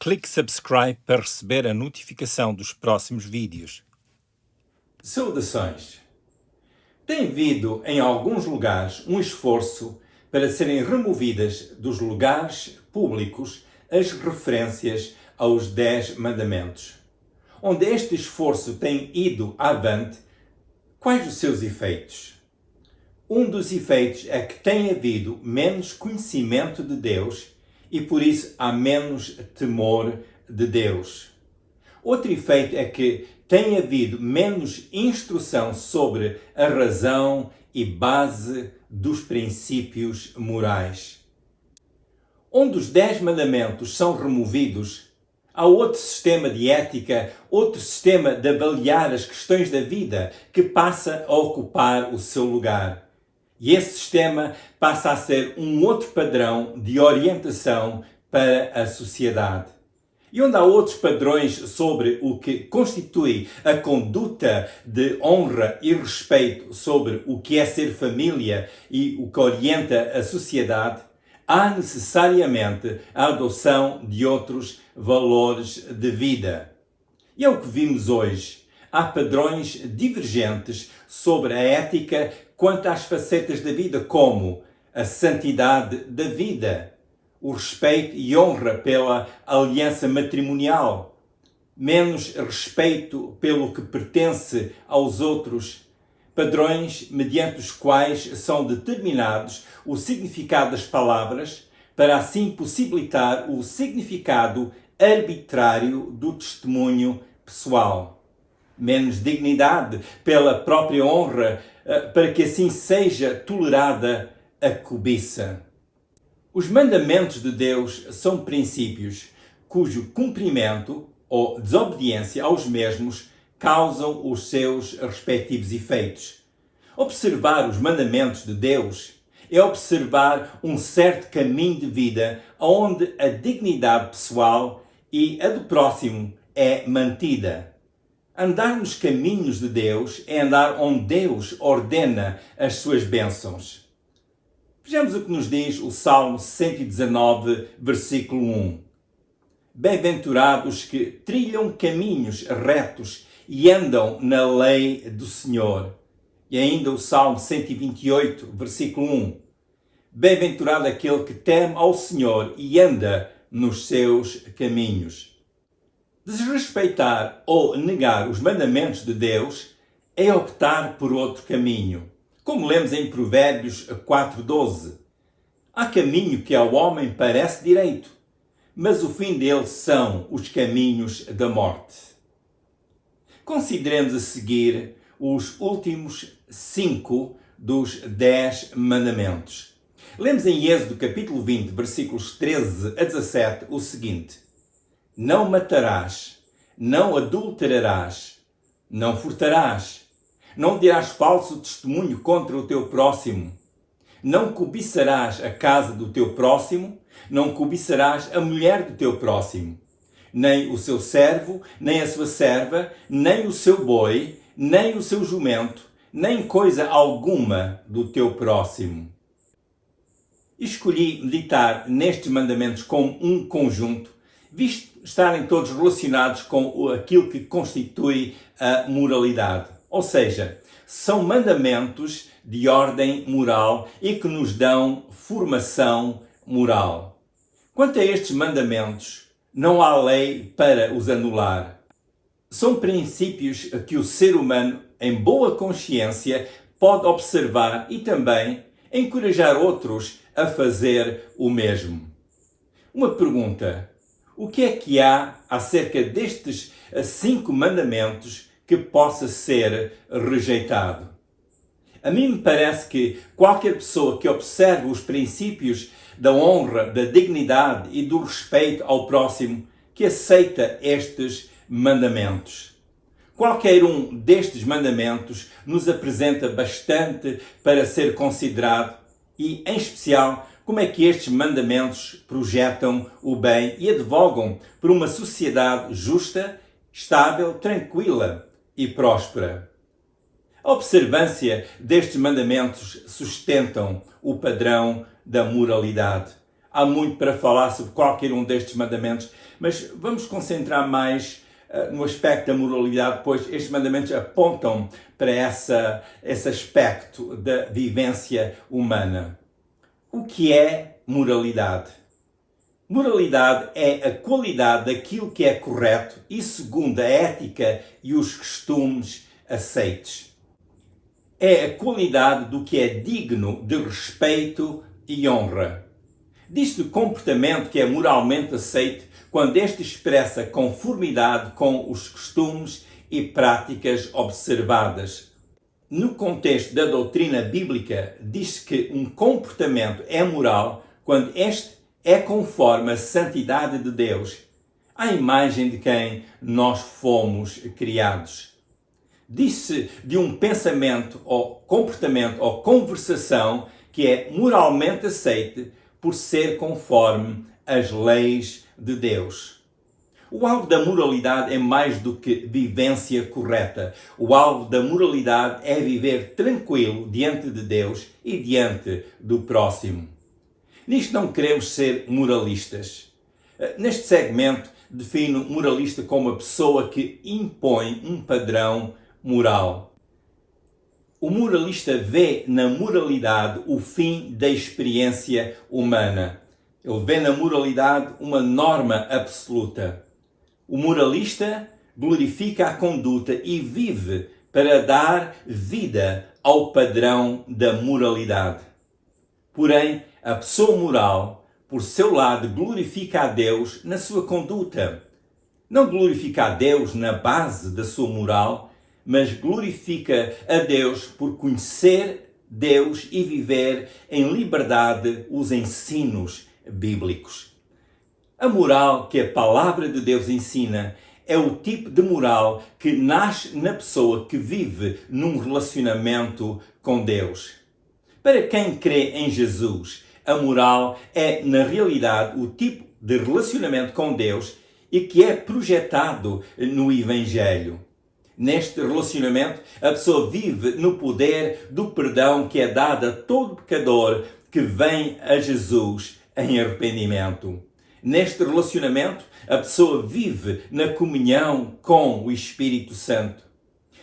Clique subscribe para receber a notificação dos próximos vídeos. Saudações! Tem havido em alguns lugares um esforço para serem removidas dos lugares públicos as referências aos 10 mandamentos. Onde este esforço tem ido avante, quais os seus efeitos? Um dos efeitos é que tem havido menos conhecimento de Deus e por isso há menos temor de Deus. Outro efeito é que tem havido menos instrução sobre a razão e base dos princípios morais. Onde os 10 mandamentos são removidos, há outro sistema de ética, outro sistema de avaliar as questões da vida que passa a ocupar o seu lugar. E esse sistema passa a ser um outro padrão de orientação para a sociedade. E onde há outros padrões sobre o que constitui a conduta de honra e respeito sobre o que é ser família e o que orienta a sociedade, há necessariamente a adoção de outros valores de vida. E é o que vimos hoje. Há padrões divergentes sobre a ética quanto às facetas da vida, como a santidade da vida, o respeito e honra pela aliança matrimonial, menos respeito pelo que pertence aos outros, padrões mediante os quais são determinados o significado das palavras, para assim possibilitar o significado arbitrário do testemunho pessoal. Menos dignidade pela própria honra, para que assim seja tolerada a cobiça. Os mandamentos de Deus são princípios cujo cumprimento ou desobediência aos mesmos causam os seus respectivos efeitos. Observar os mandamentos de Deus é observar um certo caminho de vida onde a dignidade pessoal e a do próximo é mantida. Andar nos caminhos de Deus é andar onde Deus ordena as suas bênçãos. Vejamos o que nos diz o Salmo 119, versículo 1. Bem-aventurados que trilham caminhos retos e andam na lei do Senhor. E ainda o Salmo 128, versículo 1. Bem-aventurado aquele que teme ao Senhor e anda nos seus caminhos. Desrespeitar ou negar os mandamentos de Deus é optar por outro caminho. Como lemos em Provérbios 4:12. Há caminho que ao homem parece direito, mas o fim dele são os caminhos da morte. Consideremos a seguir os últimos 5 dos 10 mandamentos. Lemos em Êxodo capítulo 20, versículos 13 a 17, o seguinte: Não matarás, não adulterarás, não furtarás, não dirás falso testemunho contra o teu próximo, não cobiçarás a casa do teu próximo, não cobiçarás a mulher do teu próximo, nem o seu servo, nem a sua serva, nem o seu boi, nem o seu jumento, nem coisa alguma do teu próximo. Escolhi meditar nestes mandamentos como um conjunto, visto estarem todos relacionados com aquilo que constitui a moralidade. Ou seja, são mandamentos de ordem moral e que nos dão formação moral. Quanto a estes mandamentos, não há lei para os anular. São princípios que o ser humano, em boa consciência, pode observar e também encorajar outros a fazer o mesmo. Uma pergunta: o que é que há acerca destes 5 mandamentos que possa ser rejeitado? A mim me parece que qualquer pessoa que observe os princípios da honra, da dignidade e do respeito ao próximo, que aceita estes mandamentos. Qualquer um destes mandamentos nos apresenta bastante para ser considerado e, em especial, como é que estes mandamentos projetam o bem e advogam por uma sociedade justa, estável, tranquila e próspera. A observância destes mandamentos sustentam o padrão da moralidade. há muito para falar sobre qualquer um destes mandamentos, mas vamos concentrar mais no aspecto da moralidade, pois estes mandamentos apontam para esse aspecto da vivência humana. O que é moralidade? Moralidade é a qualidade daquilo que é correto e segundo a ética e os costumes aceites. É a qualidade do que é digno de respeito e honra. Diz-se do comportamento que é moralmente aceito quando este expressa conformidade com os costumes e práticas observadas. No contexto da doutrina bíblica, diz-se que um comportamento é moral quando este é conforme a santidade de Deus, à imagem de quem nós fomos criados. Diz-se de um pensamento ou comportamento ou conversação que é moralmente aceite por ser conforme as leis de Deus. O alvo da moralidade é mais do que vivência correta. O alvo da moralidade é viver tranquilo diante de Deus e diante do próximo. Nisto não queremos ser moralistas. Neste segmento, defino moralista como a pessoa que impõe um padrão moral. O moralista vê na moralidade o fim da experiência humana. Ele vê na moralidade uma norma absoluta. O moralista glorifica a conduta e vive para dar vida ao padrão da moralidade. Porém, a pessoa moral, por seu lado, glorifica a Deus na sua conduta. Não glorifica a Deus na base da sua moral, mas glorifica a Deus por conhecer Deus e viver em liberdade os ensinos bíblicos. A moral que a palavra de Deus ensina é o tipo de moral que nasce na pessoa que vive num relacionamento com Deus. Para quem crê em Jesus, a moral é, na realidade, o tipo de relacionamento com Deus e que é projetado no Evangelho. Neste relacionamento, a pessoa vive no poder do perdão que é dado a todo pecador que vem a Jesus em arrependimento. Neste relacionamento, a pessoa vive na comunhão com o Espírito Santo.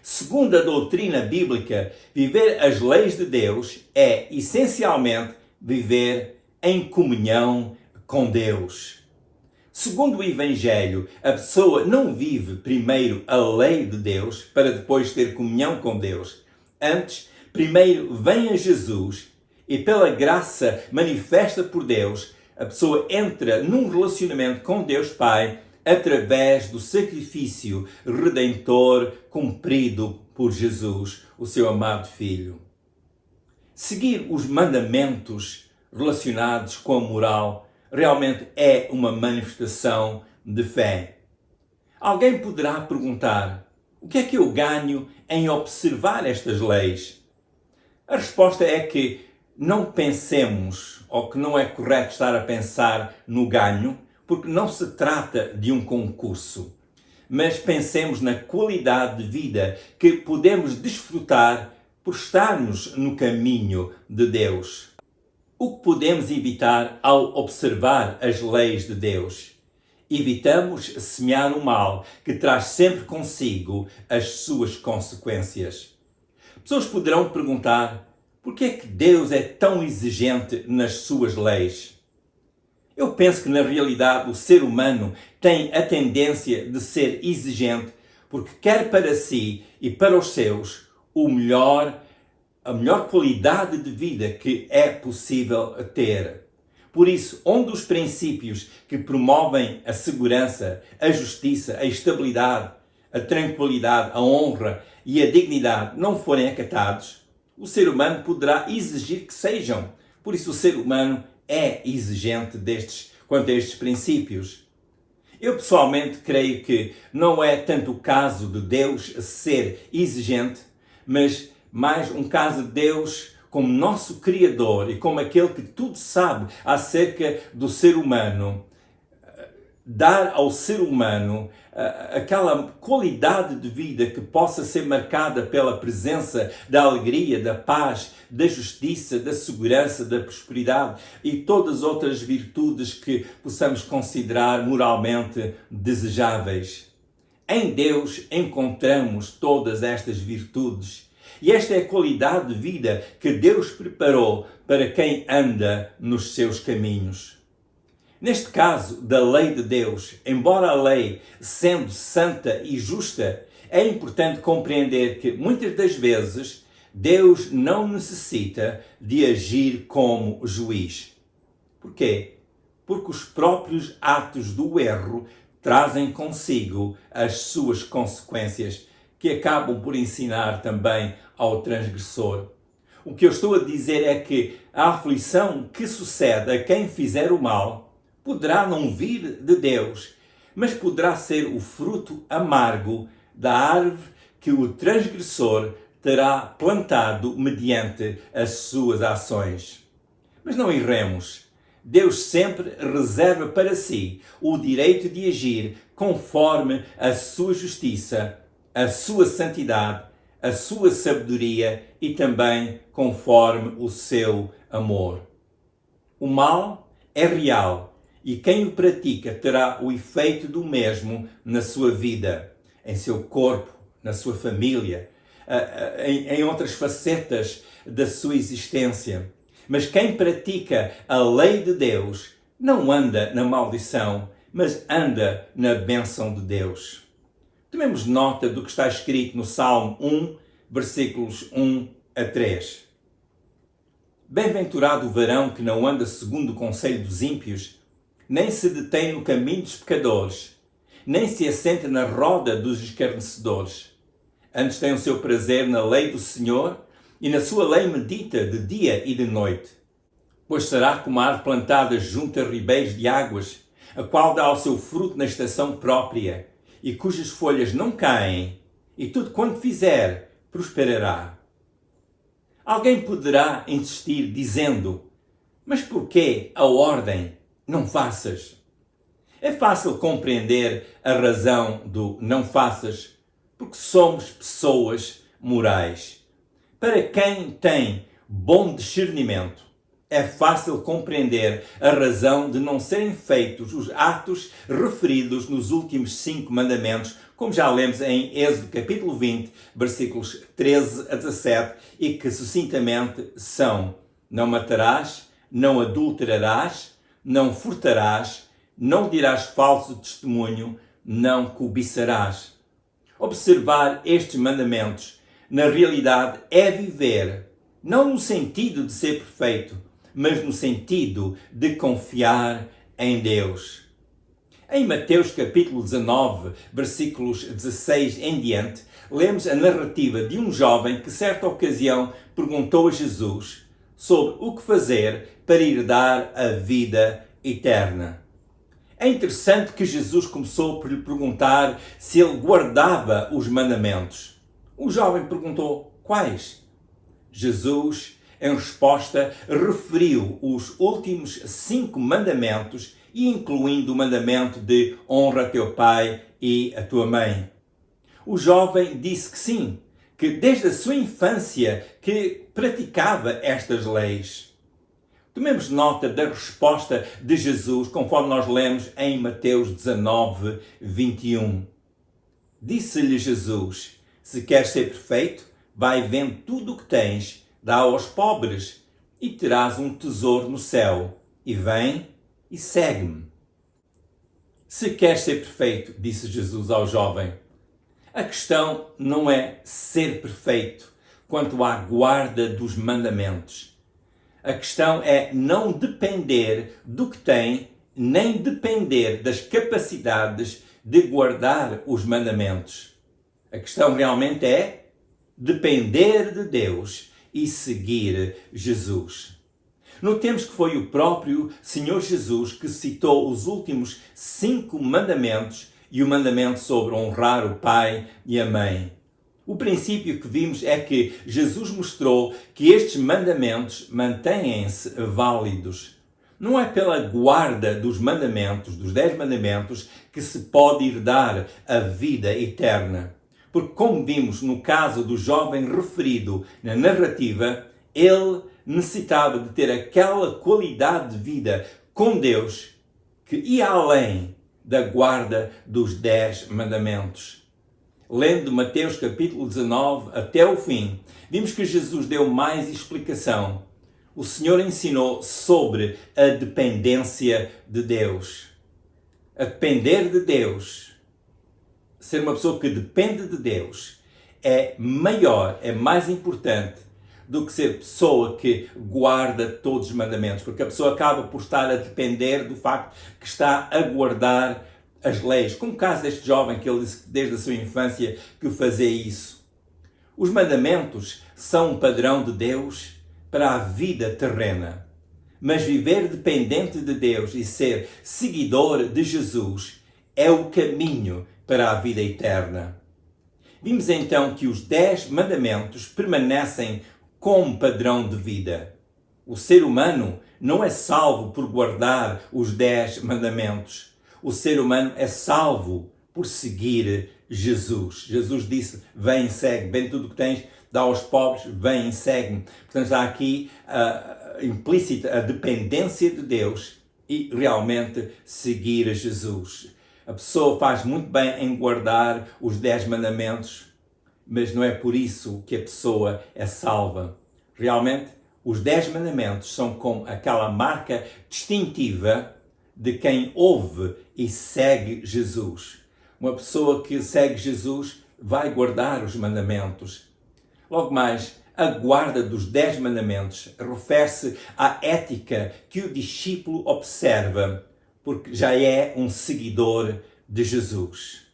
Segundo a doutrina bíblica, viver as leis de Deus é, essencialmente, viver em comunhão com Deus. Segundo o Evangelho, a pessoa não vive primeiro a lei de Deus para depois ter comunhão com Deus. Antes, primeiro vem a Jesus e pela graça manifesta por Deus, a pessoa entra num relacionamento com Deus Pai através do sacrifício redentor cumprido por Jesus, o seu amado Filho. Seguir os mandamentos relacionados com a moral realmente é uma manifestação de fé. Alguém poderá perguntar: o que é que eu ganho em observar estas leis? A resposta é que não pensemos, ou que não é correto estar a pensar no ganho, porque não se trata de um concurso, mas pensemos na qualidade de vida que podemos desfrutar por estarmos no caminho de Deus. O que podemos evitar ao observar as leis de Deus? Evitamos semear o mal, que traz sempre consigo as suas consequências. Pessoas poderão perguntar: por que é que Deus é tão exigente nas suas leis? Eu penso que na realidade o ser humano tem a tendência de ser exigente porque quer para si e para os seus a melhor qualidade de vida que é possível ter. Por isso, onde os princípios que promovem a segurança, a justiça, a estabilidade, a tranquilidade, a honra e a dignidade não forem acatados, o ser humano poderá exigir que sejam. Por isso o ser humano é exigente quanto a estes princípios. Eu pessoalmente creio que não é tanto o caso de Deus ser exigente, mas mais um caso de Deus como nosso Criador e como aquele que tudo sabe acerca do ser humano, dar ao ser humano aquela qualidade de vida que possa ser marcada pela presença da alegria, da paz, da justiça, da segurança, da prosperidade e todas as outras virtudes que possamos considerar moralmente desejáveis. Em Deus encontramos todas estas virtudes. E esta é a qualidade de vida que Deus preparou para quem anda nos seus caminhos. Neste caso da lei de Deus, embora a lei sendo santa e justa, é importante compreender que muitas das vezes Deus não necessita de agir como juiz. Porquê? Porque os próprios atos do erro trazem consigo as suas consequências, que acabam por ensinar também ao transgressor. O que eu estou a dizer é que a aflição que sucede a quem fizer o mal poderá não vir de Deus, mas poderá ser o fruto amargo da árvore que o transgressor terá plantado mediante as suas ações. Mas não erremos. Deus sempre reserva para si o direito de agir conforme a sua justiça, a sua santidade, a sua sabedoria e também conforme o seu amor. O mal é real e quem o pratica terá o efeito do mesmo na sua vida, em seu corpo, na sua família, em outras facetas da sua existência. Mas quem pratica a lei de Deus não anda na maldição, mas anda na bênção de Deus. Tomemos nota do que está escrito no Salmo 1, versículos 1 a 3. Bem-aventurado o varão que não anda segundo o conselho dos ímpios, nem se detém no caminho dos pecadores, nem se assenta na roda dos escarnecedores. Antes tem o seu prazer na lei do Senhor, e na sua lei medita de dia e de noite. Pois será como a árvore plantada junto a ribeiros de águas, a qual dá o seu fruto na estação própria, e cujas folhas não caem, e tudo quanto fizer prosperará. Alguém poderá insistir dizendo: mas porquê a ordem não faças? É fácil compreender a razão do não faças, porque somos pessoas morais. Para quem tem bom discernimento, é fácil compreender a razão de não serem feitos os atos referidos nos últimos 5 mandamentos, como já lemos em Êxodo capítulo 20, versículos 13 a 17, e que sucintamente são: não matarás, não adulterarás, não furtarás, não dirás falso testemunho, não cobiçarás. Observar estes mandamentos, na realidade, é viver, não no sentido de ser perfeito, mas no sentido de confiar em Deus. Em Mateus capítulo 19, versículos 16 em diante, lemos a narrativa de um jovem que, certa ocasião, perguntou a Jesus sobre o que fazer para herdar a vida eterna. É interessante que Jesus começou por lhe perguntar se ele guardava os mandamentos. O jovem perguntou: quais? Jesus, em resposta, referiu os últimos 5 mandamentos, incluindo o mandamento de honra teu pai e a tua mãe. O jovem disse que sim, que desde a sua infância que praticava estas leis. Tomemos nota da resposta de Jesus, conforme nós lemos em Mateus 19, 21. Disse-lhe Jesus: se queres ser perfeito, vai vendo tudo o que tens, dá aos pobres, e terás um tesouro no céu. E vem e segue-me. Se queres ser perfeito, disse Jesus ao jovem, a questão não é ser perfeito quanto à guarda dos mandamentos. A questão é não depender do que tem, nem depender das capacidades de guardar os mandamentos. A questão realmente é depender de Deus e seguir Jesus. Notemos que foi o próprio Senhor Jesus que citou os últimos 5 mandamentos e o mandamento sobre honrar o pai e a mãe. O princípio que vimos é que Jesus mostrou que estes mandamentos mantêm-se válidos. Não é pela guarda dos mandamentos, dos 10 mandamentos, que se pode herdar a vida eterna. Porque, como vimos no caso do jovem referido na narrativa, ele necessitava de ter aquela qualidade de vida com Deus que ia além da guarda dos 10 mandamentos. Lendo Mateus capítulo 19 até o fim, vimos que Jesus deu mais explicação. O Senhor ensinou sobre a dependência de Deus. A depender de Deus, ser uma pessoa que depende de Deus, é maior, é mais importante do que ser pessoa que guarda todos os mandamentos, porque a pessoa acaba por estar a depender do facto que está a guardar as leis, como o caso deste jovem que ele disse desde a sua infância que fazia isso. Os mandamentos são um padrão de Deus para a vida terrena, mas viver dependente de Deus e ser seguidor de Jesus é o caminho para a vida eterna. Vimos então que os 10 mandamentos permanecem como padrão de vida. O ser humano não é salvo por guardar os 10 mandamentos. O ser humano é salvo por seguir Jesus. Jesus disse, vem, segue, vem tudo o que tens, dá aos pobres, vem e segue-me. Portanto, está aqui implícita a dependência de Deus e realmente seguir a Jesus. A pessoa faz muito bem em guardar os 10 mandamentos, mas não é por isso que a pessoa é salva. Realmente, os 10 mandamentos são como aquela marca distintiva de quem ouve e segue Jesus. Uma pessoa que segue Jesus vai guardar os mandamentos. Logo mais, a guarda dos 10 mandamentos refere-se à ética que o discípulo observa, porque já é um seguidor de Jesus.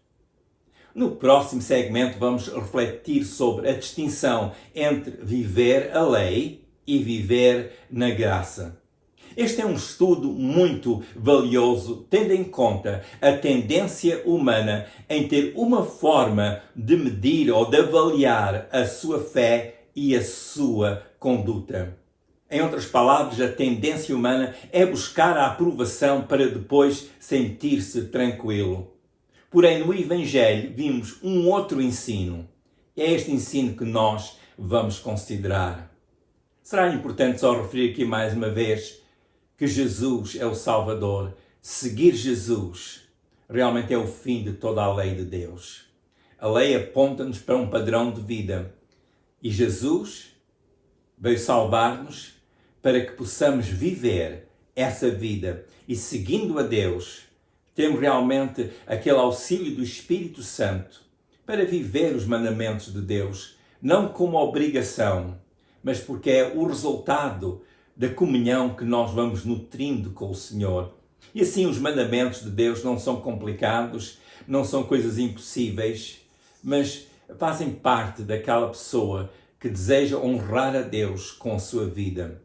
No próximo segmento vamos refletir sobre a distinção entre viver a lei e viver na graça. Este é um estudo muito valioso, tendo em conta a tendência humana em ter uma forma de medir ou de avaliar a sua fé e a sua conduta. Em outras palavras, a tendência humana é buscar a aprovação para depois sentir-se tranquilo. Porém, no Evangelho vimos um outro ensino. É este ensino que nós vamos considerar. Será importante só referir aqui mais uma vez que Jesus é o Salvador. Seguir Jesus realmente é o fim de toda a lei de Deus. A lei aponta-nos para um padrão de vida. E Jesus veio salvar-nos para que possamos viver essa vida. E seguindo a Deus, temos realmente aquele auxílio do Espírito Santo para viver os mandamentos de Deus, não como obrigação, mas porque é o resultado da comunhão que nós vamos nutrindo com o Senhor. E assim os mandamentos de Deus não são complicados, não são coisas impossíveis, mas fazem parte daquela pessoa que deseja honrar a Deus com a sua vida.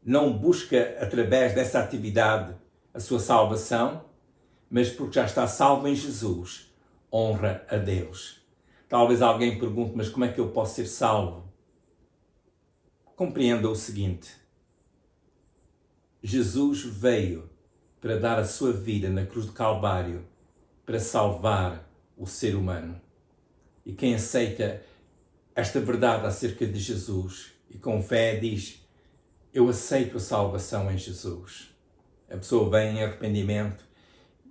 Não busca através dessa atividade a sua salvação, mas porque já está salvo em Jesus, honra a Deus. Talvez alguém pergunte, mas como é que eu posso ser salvo? Compreenda o seguinte: Jesus veio para dar a sua vida na cruz do Calvário para salvar o ser humano. E quem aceita esta verdade acerca de Jesus e com fé diz, eu aceito a salvação em Jesus. A pessoa vem em arrependimento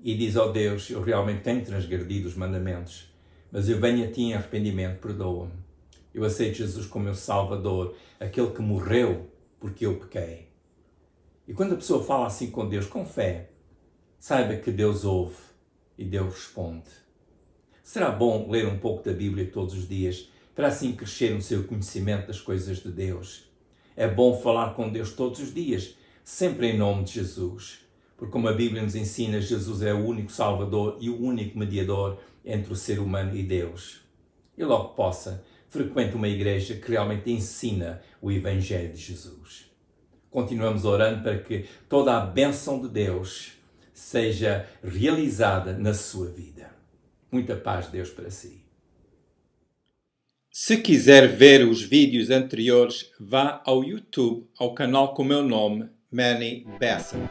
e diz, ó Deus, eu realmente tenho transgredido os mandamentos, mas eu venho a ti em arrependimento, perdoa-me. Eu aceito Jesus como meu Salvador, aquele que morreu porque eu pequei. E quando a pessoa fala assim com Deus, com fé, saiba que Deus ouve e Deus responde. Será bom ler um pouco da Bíblia todos os dias, para assim crescer no seu conhecimento das coisas de Deus. É bom falar com Deus todos os dias, sempre em nome de Jesus. Porque como a Bíblia nos ensina, Jesus é o único Salvador e o único mediador entre o ser humano e Deus. E logo que possa, frequente uma igreja que realmente ensina o Evangelho de Jesus. Continuamos orando para que toda a bênção de Deus seja realizada na sua vida. Muita paz de Deus para si. Se quiser ver os vídeos anteriores, vá ao YouTube, ao canal com o meu nome, Manny Besson.